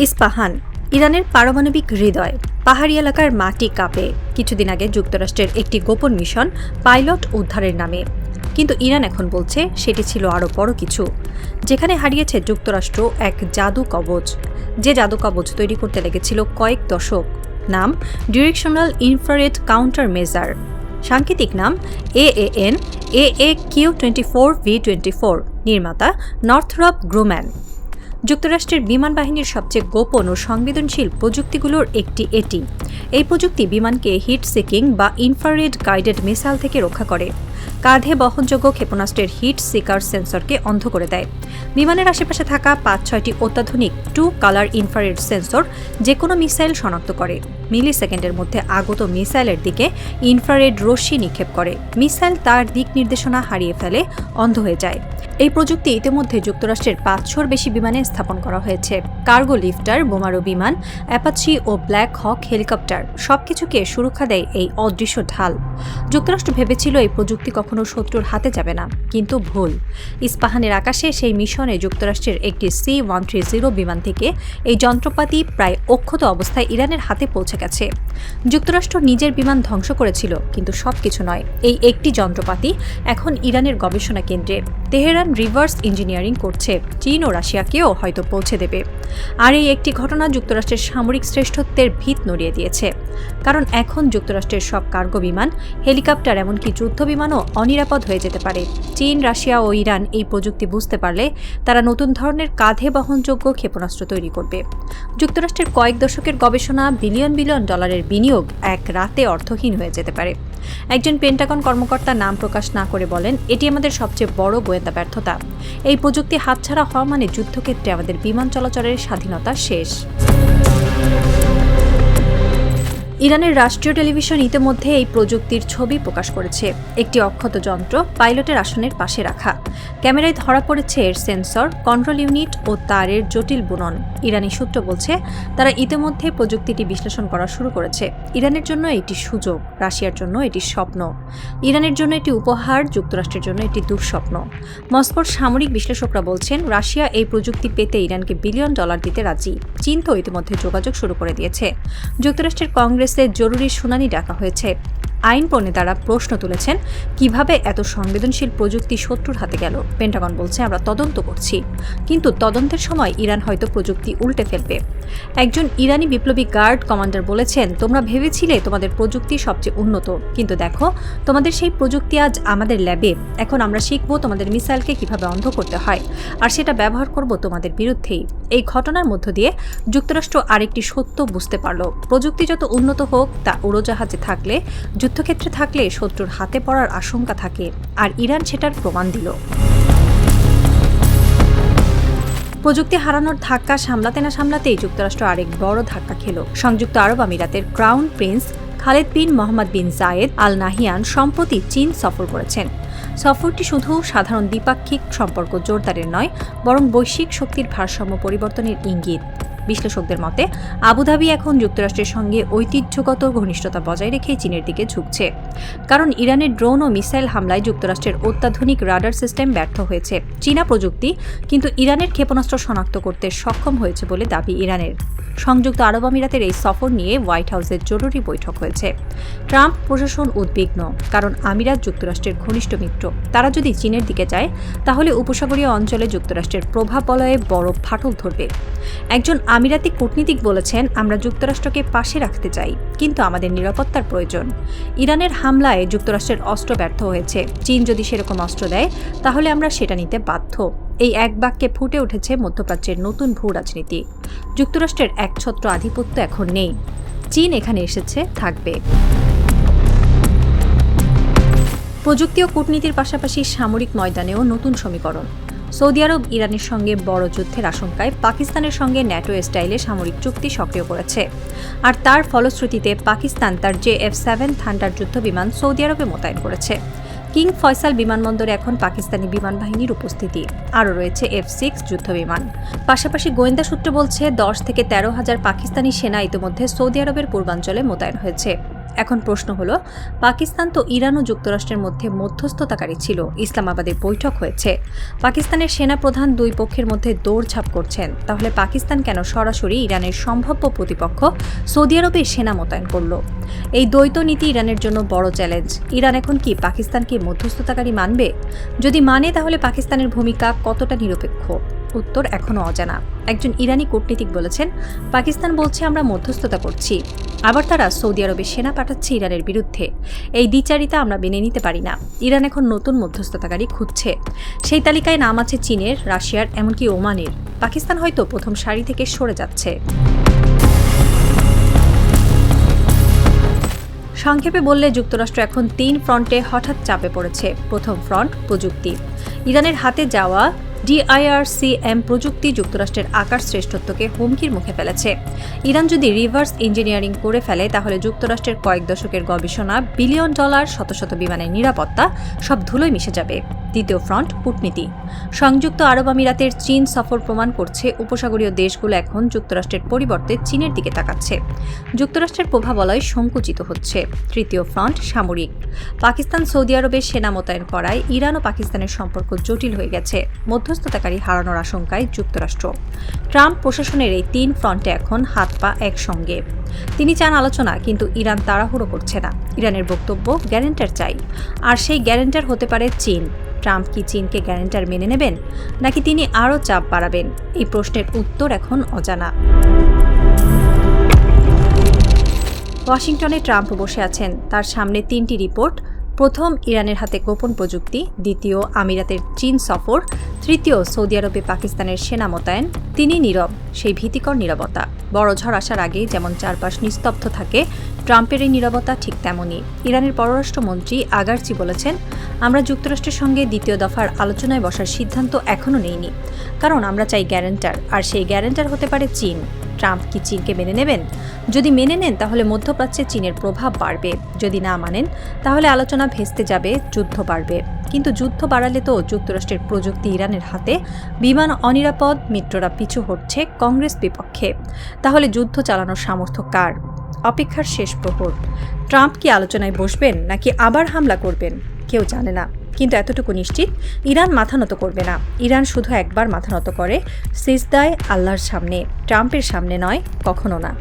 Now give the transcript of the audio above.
ইস্পাহান ইরানের পারমাণবিক হৃদয়। পাহাড়ি এলাকার মাটি কাঁপে। কিছুদিন আগে যুক্তরাষ্ট্রের একটি গোপন মিশন পাইলট উদ্ধারের নামে, কিন্তু ইরান এখন বলছে সেটি ছিল আরও বড় কিছু, যেখানে হারিয়েছে যুক্তরাষ্ট্র এক জাদু কবচ। যে জাদু কবচ তৈরি করতে লেগেছিল কয়েক দশক। নাম ডিরেকশনাল ইনফ্রারেড কাউন্টার মেজার, সাংকেতিক নাম AAN AAQ-24V24, নির্মাতা নর্থরপ গ্রুম্যান। যুক্তরাষ্ট্রের বিমান বাহিনীর সবচেয়ে গোপন ও সংবেদনশীল প্রযুক্তিগুলোর একটি এটি। এই প্রযুক্তি বিমানকে হিট সিকিং বা ইনফ্রারেড গাইডেড মিসাইল থেকে রক্ষা করে। কাঁধে বহনযোগ্য ক্ষেপণাস্ত্রের হিট সিকার সেন্সরকে অন্ধ করে দেয়। বিমানের আশেপাশে থাকা ৫-৬টি অত্যাধুনিক 2 কালার ইনফ্রারেড সেন্সর যে কোনো মিসাইল শনাক্ত করে। মিলি সেকেন্ডের মধ্যে আগত মিসাইলের দিকে ইনফ্রারেড রশ্মি নিক্ষেপ করে। মিসাইল তার দিক নির্দেশনা হারিয়ে ফেলে, অন্ধ হয়ে যায়। এই প্রযুক্তি ইতিমধ্যে যুক্তরাষ্ট্রের ৫০০-র বেশি বিমানে স্থাপন করা হয়েছে। কার্গো লিফটার, বোমারু বিমান, অ্যাপাচি ও ব্ল্যাক হক হেলিকপ্টার সবকিছুকে সুরক্ষা দেয় এই অদৃশ্য ঢাল। যুক্তরাষ্ট্র ভেবেছিল এই প্রযুক্তি কখনো শত্রুর হাতে যাবে না, কিন্তু ভুল। ইস্পাহানের আকাশে সেই মিশনে যুক্তরাষ্ট্রের একটি C-130 বিমান থেকে এই যন্ত্রপাতি প্রায় অক্ষত অবস্থায় ইরানের হাতে পৌঁছে গেছে। যুক্তরাষ্ট্র নিজের বিমান ধ্বংস করেছিল, কিন্তু সবকিছু নয়। এই একটি যন্ত্রপাতি এখন ইরানের গবেষণা কেন্দ্রে। তেহরান রিভার্স ইঞ্জিনিয়ারিং করছে, চীন ও রাশিয়াকেও হয়তো পৌঁছে দেবে। আর এই একটি ঘটনা যুক্তরাষ্ট্রের সামরিক শ্রেষ্ঠত্বের ভিত নড়িয়ে দিয়েছে। কারণ এখন যুক্তরাষ্ট্রের সব কার্গো বিমান, হেলিকপ্টার, এমনকি যুদ্ধ বিমানও অনিরাপদ হয়ে যেতে পারে। চীন, রাশিয়া ও ইরান এই প্রযুক্তি বুঝতে পারলে তারা নতুন ধরনের কাঁধে বহনযোগ্য ক্ষেপণাস্ত্র তৈরি করবে। যুক্তরাষ্ট্রের কয়েক দশকের গবেষণা, বিলিয়ন বিলিয়ন ডলারের বিনিয়োগ এক রাতে অর্থহীন হয়ে যেতে পারে। একজন পেন্টাগন কর্মকর্তা নাম প্রকাশ না করে বলেন, এটি আমাদের সবচেয়ে বড় গোয়েন্দা ব্যর্থতা। এই প্রযুক্তি হাতছাড়া হওয়া মানে যুদ্ধক্ষেত্রে আমাদের বিমান চলাচলের স্বাধীনতা শেষ। ইরানের রাষ্ট্রীয় টেলিভিশন ইতিমধ্যে এই প্রযুক্তির ছবি প্রকাশ করেছে। একটি অক্ষত যন্ত্র পাইলটের আসনের পাশে রাখা। ক্যামেরায় ধরা পড়েছে এর সেন্সর, কন্ট্রোল ইউনিট ও তারের জটিল বুনন। ইরানি সূত্র বলছে তারা ইতিমধ্যে প্রযুক্তিটি বিশ্লেষণ করা শুরু করেছে। ইরানের জন্য এটি সুযোগ, রাশিয়ার জন্য এটি স্বপ্ন। ইরানের জন্য এটি উপহার, যুক্তরাষ্ট্রের জন্য এটি দুঃস্বপ্ন। মস্কোর সামরিক বিশ্লেষকরা বলছেন রাশিয়া এই প্রযুক্তি পেতে ইরানকে বিলিয়ন ডলার দিতে রাজি। চীন তো ইতিমধ্যে যোগাযোগ শুরু করে দিয়েছে। যুক্তরাষ্ট্রের কংগ্রেসে জরুরি শুনানি ডাকা হয়েছে। আইন প্রণেতারা প্রশ্ন তুলেছেন, কিভাবে এত সংবেদনশীল প্রযুক্তি শত্রুর হাতে গেল। পেন্টাগন বলছে, আমরা তদন্ত করছি, কিন্তু তদন্তের সময় ইরান হয়তো প্রযুক্তি উল্টে ফেলবে। একজন ইরানি বিপ্লবী গার্ড কমান্ডার বলেছেন, তোমরা ভেবেছিলে তোমাদের প্রযুক্তি সবচেয়ে উন্নত, কিন্তু দেখো তোমাদের সেই প্রযুক্তি আজ আমাদের ল্যাবে। এখন আমরা শিখব তোমাদের মিসাইলকে কিভাবে অন্ধ করতে হয়, আর সেটা ব্যবহার করব তোমাদের বিরুদ্ধেই। এই ঘটনার মধ্য দিয়ে যুক্তরাষ্ট্র আরেকটি সত্য বুঝতে পারল, প্রযুক্তি যত উন্নত হোক, তা উড়োজাহাজে থাকলে, যুদ্ধক্ষেত্রে থাকলে শত্রুর হাতে পড়ার আশঙ্কা থাকে, আর ইরান সেটার প্রমাণ দিল। প্রযুক্তি হারানোর ধাক্কা সামলাতে না সামলাতেই যুক্তরাষ্ট্র আরেক বড় ধাক্কা খেল। সংযুক্ত আরব আমিরাতের ক্রাউন প্রিন্স খালেদ বিন মোহাম্মদ বিন জায়েদ আল নাহিয়ান সম্প্রতি চীন সফর করেছেন। সফরটি শুধু সাধারণ দ্বিপাক্ষিক সম্পর্ক জোরদারের নয়, বরং বৈশ্বিক শক্তির ভারসাম্য পরিবর্তনের ইঙ্গিত। বিশ্লেষকদের মতে আবুধাবি এখন যুক্তরাষ্ট্রের সঙ্গে ঐতিহ্যগত ঘনিষ্ঠতা বজায় রেখেই চীনের দিকে ঝুঁকছে। কারণ ইরানের ড্রোন ও মিসাইল হামলায় যুক্তরাষ্ট্রের অত্যাধুনিক রাডার সিস্টেম ব্যর্থ হয়েছে। চীনা প্রযুক্তি কিন্তু ইরানের ক্ষেপণাস্ত্র শনাক্ত করতে সক্ষম হয়েছে বলে দাবি ইরানের। সংযুক্ত আরব আমিরাতের এই সফর নিয়ে হোয়াইট হাউসের জরুরি বৈঠক হয়েছে। ট্রাম্প প্রশাসন উদ্বিগ্ন, কারণ আমিরাত যুক্তরাষ্ট্রের ঘনিষ্ঠ মিত্র। তারা যদি চীনের দিকে যায়, তাহলে উপসাগরীয় অঞ্চলে যুক্তরাষ্ট্রের প্রভাব বলয়ে বড় ফাটল ধরবে। একজন আমিরাতি কূটনীতিক বলেছেন, আমরা যুক্তরাষ্ট্রকে পাশে রাখতে চাই, কিন্তু আমাদের নিরাপত্তার প্রয়োজন। ইরানের হামলায় যুক্তরাষ্ট্রের অস্ত্র ব্যর্থ হয়েছে। চীন যদি সেরকম অস্ত্র দেয়, তাহলে আমরা সেটা নিতে বাধ্য। এই এক বাক্যে ফুটে উঠেছে মধ্যপ্রাচ্যের নতুন ভূ রাজনীতি। যুক্তরাষ্ট্রের একছত্র আধিপত্য এখন নেই। চীন এখানে এসেছে, থাকবে। প্রযুক্তি ও কূটনীতির পাশাপাশি সামরিক ময়দানেও নতুন সমীকরণ। সৌদি আরব ইরানের সঙ্গে বড় যুদ্ধের আশঙ্কায় পাকিস্তানের সঙ্গে ন্যাটো স্টাইলে সামরিক চুক্তি সক্রিয় করেছে। আর তার ফলশ্রুতিতে পাকিস্তান তার JF-7 থান্ডার যুদ্ধবিমান সৌদি আরবে মোতায়েন করেছে। কিং ফয়সাল বিমানবন্দরে এখন পাকিস্তানি বিমান বাহিনীর উপস্থিতি। আরও রয়েছে F-6 যুদ্ধবিমান। পাশাপাশি গোয়েন্দা সূত্র বলছে 10 থেকে 13 হাজার পাকিস্তানি সেনা ইতিমধ্যে সৌদি আরবের পূর্বাঞ্চলে মোতায়েন হয়েছে। এখন প্রশ্ন হলো, পাকিস্তান তো ইরান ও যুক্তরাষ্ট্রের মধ্যে মধ্যস্থতাকারী ছিল, ইসলামাবাদে বৈঠক হয়েছে, পাকিস্তানের সেনাপ্রধান দুই পক্ষের মধ্যে দৌড়ঝাঁপ করছেন, তাহলে পাকিস্তান কেন সরাসরি ইরানের সম্ভাব্য প্রতিপক্ষ সৌদি আরবে সেনা মোতায়েন করল? এই দ্বৈত নীতি ইরানের জন্য বড় চ্যালেঞ্জ। ইরান এখন কি পাকিস্তানকে মধ্যস্থতাকারী মানবে? যদি মানে তাহলে পাকিস্তানের ভূমিকা কতটা নিরপেক্ষ? উত্তর এখনও অজানা। একজন ইরানি কূটনীতিক বলেছেন, পাকিস্তান বলছে আমরা মধ্যস্থতা করছি, আবার তারা সৌদি আরবে সেনা পাঠাচ্ছে ইরানের বিরুদ্ধে। এই দ্বিচারিতা আমরা মেনে নিতে পারি না। ইরান এখন নতুন মধ্যস্থতাকারী খুঁজছে। সেই তালিকায় নাম আছে চীনের, রাশিয়ার, এমনকি ওমানের। পাকিস্তান হয়তো প্রথম সারি থেকে সরে যাচ্ছে। সংক্ষেপে বললে যুক্তরাষ্ট্র এখন 3 ফ্রন্টে হঠাৎ চাপে পড়েছে। প্রথম ফ্রন্ট প্রযুক্তি। ইরানের হাতে যাওয়া DIRCM প্রযুক্তি যুক্তরাষ্ট্রের আকাশ শ্রেষ্ঠত্বকে হুমকির মুখে ফেলেছে। ইরান যদি রিভার্স ইঞ্জিনিয়ারিং করে ফেলে তাহলে যুক্তরাষ্ট্রের কয়েক দশকের গবেষণা, বিলিয়ন ডলার, শত শত বিমানের নিরাপত্তা সব ধুলোয় মিশে যাবে। দ্বিতীয় ফ্রন্ট কূটনীতি। সংযুক্ত আরব আমিরাতের চীন সফর প্রমাণ করছে উপসাগরীয় দেশগুলো এখন যুক্তরাষ্ট্রের পরিবর্তে চীনের দিকে তাকাচ্ছে। যুক্তরাষ্ট্রের প্রভাবলয় সংকুচিত হচ্ছে। তৃতীয় ফ্রন্ট সামরিক। পাকিস্তান সৌদি আরবে সেনা মোতায়েন করায় ইরান ও পাকিস্তানের সম্পর্ক জটিল হয়ে গেছে। মধ্যস্থতাকারী হারানোর আশঙ্কায় যুক্তরাষ্ট্র। ট্রাম্প প্রশাসনের এই 3 ফ্রন্টে এখন হাত পা একসঙ্গে। তিনি চান আলোচনা, কিন্তু ইরান তাড়াহুড়ো করছে না। ইরানের বক্তব্য গ্যারান্টার চাই, আর সেই গ্যারান্টার হতে পারে চীন। ট্রাম্প কি চীনকে গ্যারান্টার মেনে নেবেন, নাকি তিনি আরও চাপ বাড়াবেন? এই প্রশ্নের উত্তর এখন অজানা। ওয়াশিংটনে ট্রাম্প বসে আছেন, তার সামনে 3টি রিপোর্ট। প্রথম, ইরানের হাতে গোপন প্রযুক্তি। দ্বিতীয়, আমিরাতের চীন সফর। তৃতীয়, সৌদি আরবে পাকিস্তানের সেনা মোতায়েন। তিনি নীরব, সেই ভীতিকর নীরবতা। বড় ঝড় আসার আগে যেমন চারপাশ নিস্তব্ধ থাকে, ট্রাম্পের এই নীরবতা ঠিক তেমনই। ইরানের পররাষ্ট্রমন্ত্রী আগারচি বলেছেন, আমরা যুক্তরাষ্ট্রের সঙ্গে দ্বিতীয় দফার আলোচনায় বসার সিদ্ধান্ত এখনও নেইনি, কারণ আমরা চাই গ্যারান্টার, আর সেই গ্যারান্টার হতে পারে চীন। ট্রাম্প কি চীনকে মেনে নেবেন? যদি মেনে নেন তাহলে মধ্যপ্রাচ্যে চীনের প্রভাব বাড়বে। যদি না মানেন তাহলে আলোচনা ভেস্তে যাবে, যুদ্ধ বাড়বে। কিন্তু যুদ্ধ বাড়ালে তো যুক্তরাষ্ট্রের প্রযুক্তি ইরানের হাতে, বিমান অনিরাপদ, মিত্ররা পিছু হটছে, কংগ্রেস বিপক্ষে। তাহলে যুদ্ধ চালানোর সামর্থ্য কার? অপেক্ষার শেষ প্রহর। ট্রাম্প কি আলোচনায় বসবেন, নাকি আবার হামলা করবেন? কেউ জানে না, কিন্তু এতটুকু নিশ্চিত, ইরান মাথা নত করবে না। ইরান শুধু একবার মাথা নত করে, সিজদায় আল্লাহর সামনে, ট্রাম্পের সামনে নয়, কখনো না।